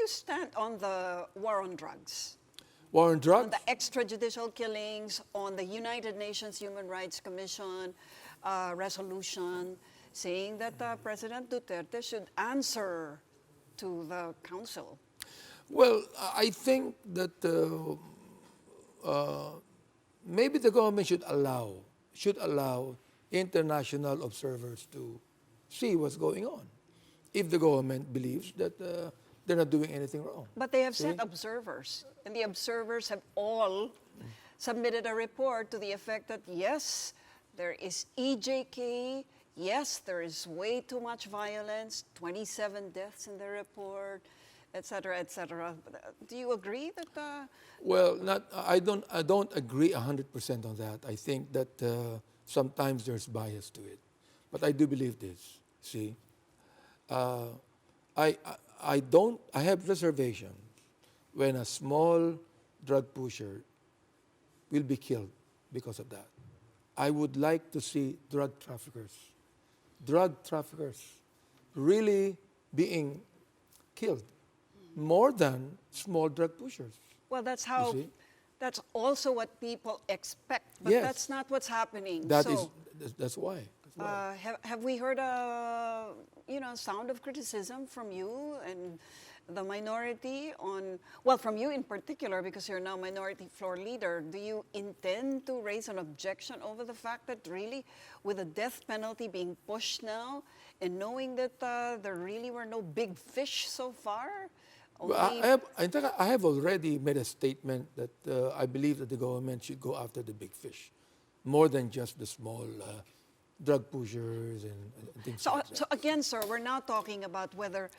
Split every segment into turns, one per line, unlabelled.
you stand on the war on drugs?
War on
On
drugs?
the extrajudicial killings, on the United Nations Human Rights Commission resolution saying that President Duterte should answer to the council?
Well, I think that maybe the government should allow international observers to see what's going on, if the government believes that they're not doing anything wrong.
But they have
See?
sent observers, and the observers have all submitted a report to the effect that yes, there is EJK, yes, there is way too much violence, 27 deaths in the report, etc., etc. Do you agree that?
Well, I don't agree 100% on that. I think that sometimes there's bias to it, but I do believe this. See, I have reservations when a small drug pusher will be killed because of that. I would like to see drug traffickers really being killed more than small drug pushers.
Well, that's
You
how.
see?
That's also what people expect, but
Yes.
that's not what's happening.
That's why. That's why.
Have we heard a sound of criticism from you and the minority on, well, from you in particular, because you're now minority floor leader? Do you intend to raise an objection over the fact that really, with the death penalty being pushed now, and knowing that there really were no big fish so far?
Well, I have already made a statement that I believe that the government should go after the big fish, more than just the small drug pushers and things like that.
So again, sir, we're now talking about whether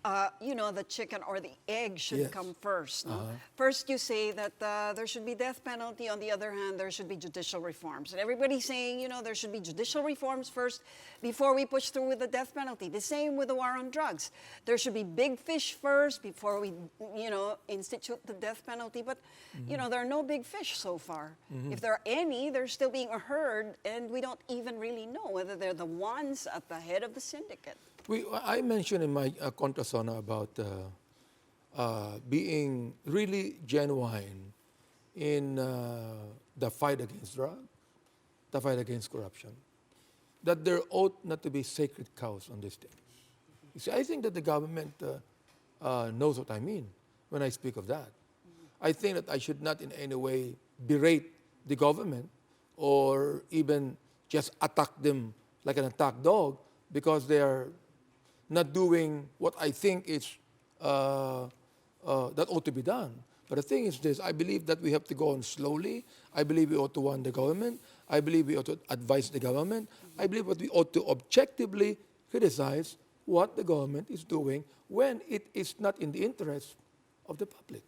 the chicken or the egg should
Yes.
come first. No? First, you say that there should be death penalty. On the other hand, there should be judicial reforms. And everybody's saying, there should be judicial reforms first before we push through with the death penalty. The same with the war on drugs. There should be big fish first before we, institute the death penalty. But, there are no big fish so far. If there are any, they're still being herd, and we don't even really know whether they're the ones at the head of the syndicate.
I mentioned in my contrasona about being really genuine in the fight against drug, the fight against corruption, that there ought not to be sacred cows on these things. You see, I think that the government knows what I mean when I speak of that. I think that I should not in any way berate the government or even just attack them like an attack dog because they are not doing what I think is that ought to be done. But the thing is this, I believe that we have to go on slowly. I believe we ought to warn the government. I believe we ought to advise the government. I believe that we ought to objectively criticize what the government is doing when it is not in the interest of the public.